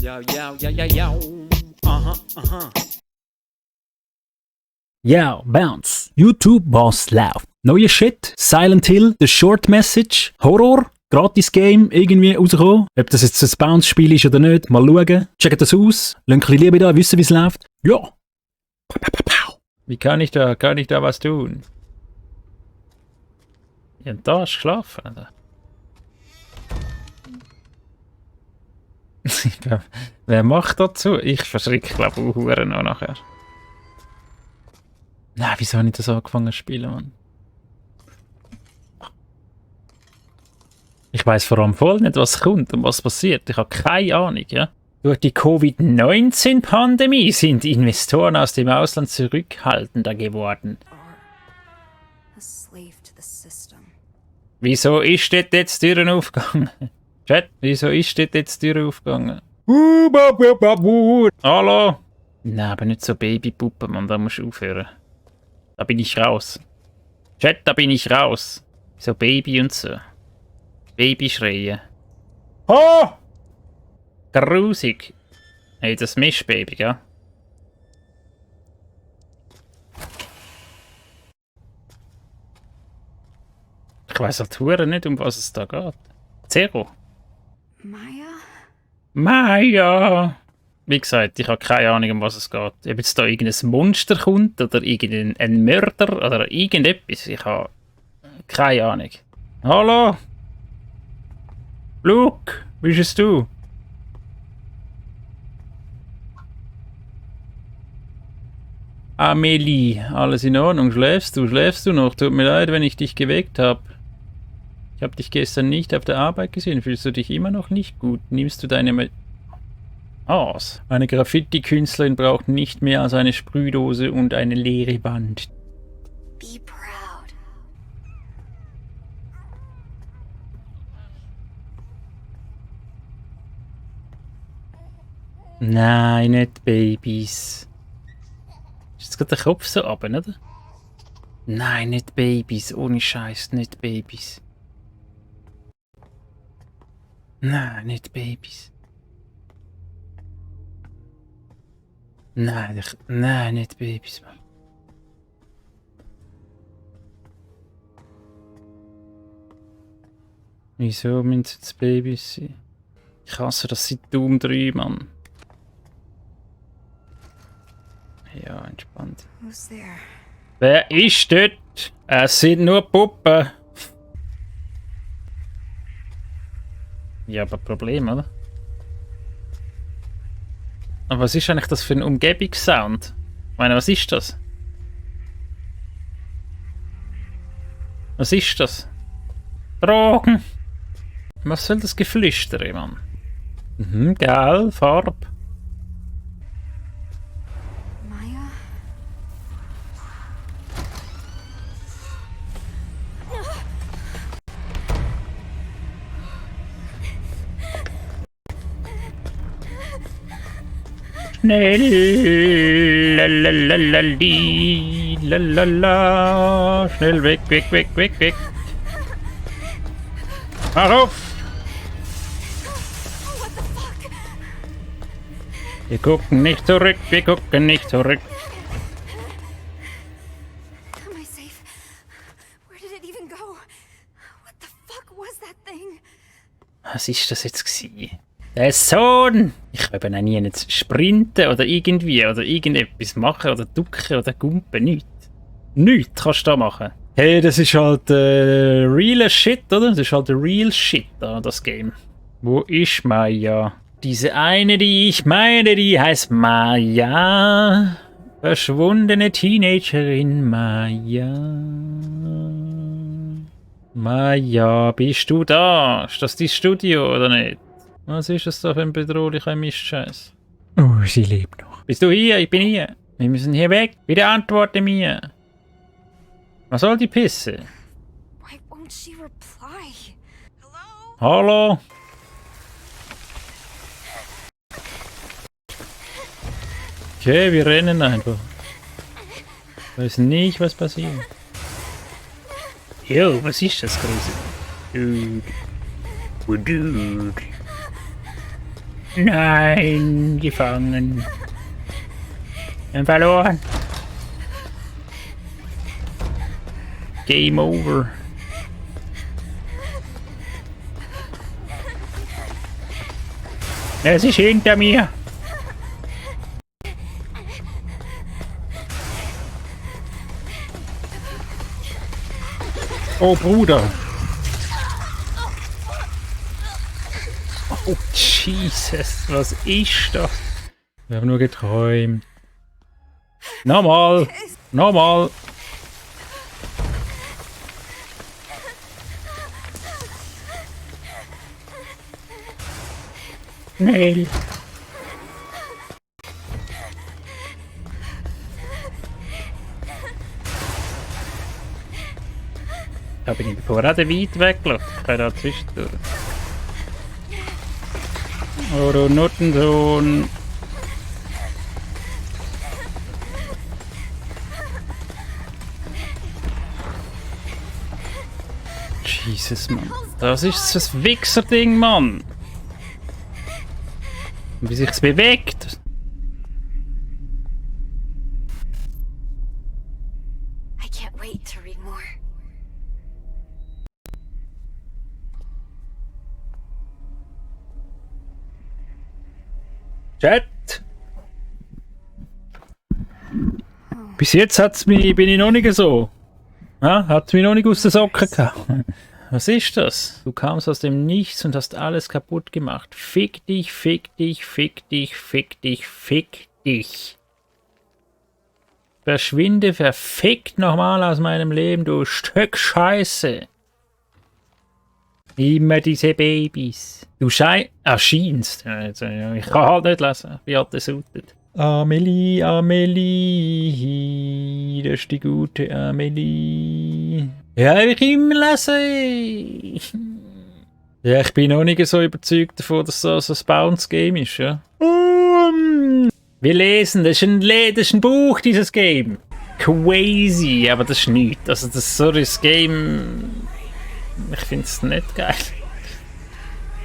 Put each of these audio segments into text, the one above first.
Yo, yo, yo, yo, yo. Aha. Ja, Bounce. YouTube-Boss läuft. Neuer Shit, Silent Hill, The Short Message, Horror, Gratis-Game irgendwie rausgekommen. Ob das jetzt ein Bounce-Spiel ist oder nicht, mal schauen. Checkt das aus, lasst ein bisschen Liebe da, wissen wie es läuft. Ja. Wie kann ich da was tun? Ja, und da hast du geschlafen, oder? Wer macht dazu? Ich verschrecke, glaube ich, auch noch nachher. Nein, wieso habe ich das angefangen zu spielen, Mann? Ich weiß vor allem voll nicht, was kommt und was passiert. Ich habe keine Ahnung, ja. Durch die Covid-19-Pandemie sind Investoren aus dem Ausland zurückhaltender geworden. Wieso ist dort jetzt die Tür aufgegangen? Chat, wieso ist dort jetzt die Tür aufgegangen? Hallo? Nein, aber nicht so Babypuppen, Mann, da musst du aufhören. Da bin ich raus. Chat, da bin ich raus. So Baby und so. Babyschreien. Oh! Grusig. Hey, das Mischbaby, ja? Ich weiss halt hure nicht, um was es da geht. Zero. Maya! Wie gesagt, ich habe keine Ahnung, um was es geht. Ob jetzt da irgendein Monster kommt oder irgendein Mörder oder irgendetwas. Ich habe keine Ahnung. Hallo? Luke, wie bist du? Amelie, alles in Ordnung? Schläfst du? Schläfst du noch? Tut mir leid, wenn ich dich geweckt habe. Ich habe dich gestern nicht auf der Arbeit gesehen. Fühlst du dich immer noch nicht gut? Nimmst du deine aus? Eine Graffiti-Künstlerin braucht nicht mehr als eine Sprühdose und eine leere Wand. Be proud. Nein, nicht Babys. Ist jetzt gerade der Kopf so runter, oder? Nein, nicht Babys. Ohne Scheiß, nicht Babys. Nein, nicht Babys. Nein, nein, nicht Babys, Mann. Wieso müssen es jetzt Babys sein? Ich hasse das seit Doom 3, Mann. Ja, entspannt. Who's there? Wer ist dort? Es sind nur Puppen. Ja, aber Problem, oder? Aber was ist eigentlich das für ein Umgebungssound? Ich meine, was ist das? Was ist das? Drogen! Was soll das Geflüstere, Mann? Mhm, gell, Farb. Maya? Schnell, lalalali, lalala, schnell weg. Mach auf! Wir gucken nicht zurück. Am I safe? Where did it even go? What the fuck was that thing? Was ist das jetzt gewesen? Der Sohn! Ich kann eben auch nie nicht sprinten oder irgendwie oder irgendetwas machen oder ducken oder gumpen, nichts. Nichts kannst du da machen. Hey, das ist halt real Shit, oder? Das ist halt real Shit, das Game. Wo ist Maya? Diese eine, die ich meine, die heißt Maya. Verschwundene Teenagerin Maya. Maya, bist du da? Ist das dein Studio oder nicht? Was ist das da für ein bedrohlicher Mistscheiß? Oh, sie lebt noch. Bist du hier? Ich bin hier. Wir müssen hier weg. Bitte antworte mir. Was soll die Pisse? Why won't she reply? Hello? Hallo? Okay, wir rennen einfach. Weiß nicht, was passiert. Jo, was ist das, Grüße? Dude. Oh, Dude. Nein, gefangen. Wir haben verloren. Game over. Es ist hinter mir. Oh, Bruder. Oh, Jesus, was ist das? Wir haben nur geträumt. Nochmal. Nochmal. Schnell. Da bin ich vorher weit weggelassen. Ich kann da zwischendurch. Oh, du Nuttensohn. Jesus, Mann. Das ist das Wichser-Ding, Mann. Wie sich's bewegt. I can't wait to read more. Chat. Bis jetzt bin ich noch nicht so. Ja, hat's mich noch nicht aus den Socken gehabt. Was ist das? Du kamst aus dem Nichts und hast alles kaputt gemacht. Fick dich, fick dich, fick dich, fick dich, fick dich. Verschwinde verfickt nochmal aus meinem Leben, du Stück Scheiße. Immer diese Babys. Du erscheinst. Also, ich kann halt nicht lesen. Wie hat das lautet? Amelie, Amelie, das ist die gute Amelie. Ja, ich immer lesen. Ja, ich bin noch nicht so überzeugt davon, dass das so ein Bounce-Game ist, ja. Wir lesen, das ist ein Buch, dieses Game. Crazy, aber das ist nichts. Also das ist so ein Game... Ich finde es nicht geil.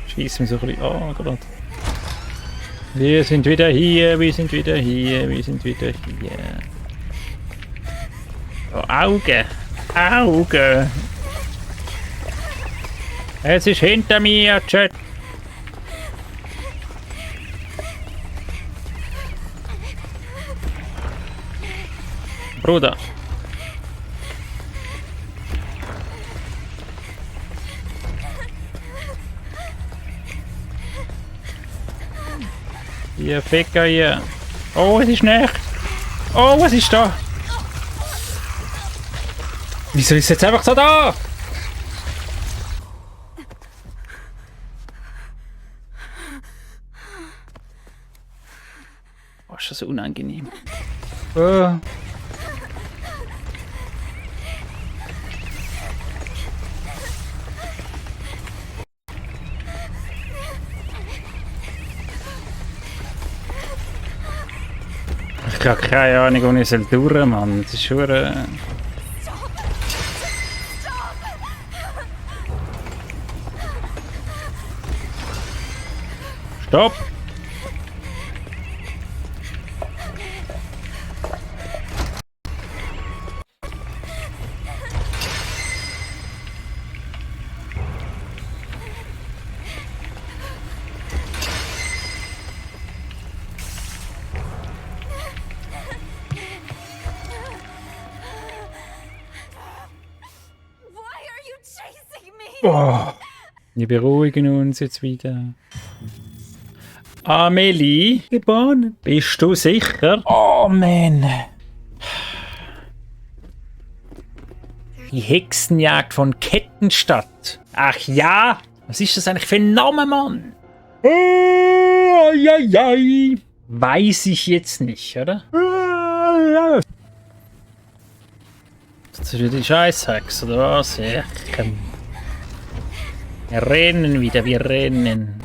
Schießt mich so ein bisschen an gerade. Wir sind wieder hier, wir sind wieder hier, wir sind wieder hier. Oh, Augen. Augen. Es ist hinter mir, Chat. Bruder. Ihr Ficker hier. Oh, es ist Nacht. Oh, was ist da? Wieso ist es jetzt einfach so da? Oh, ist das unangenehm. Ich habe keine Ahnung, wo ich durch soll, Mann. Das ist schon... Stopp! Why are you chasing me? Oh, wir beruhigen uns jetzt wieder. Amelie, geboren, bist du sicher? Oh man. Die Hexenjagd von Kettenstadt. Ach ja, was ist das eigentlich für ein Name, Mann? Weiß ich jetzt nicht, oder? Das ist wieder die Scheißhex, oder was? Ja, komm. Wir rennen wieder, wir rennen.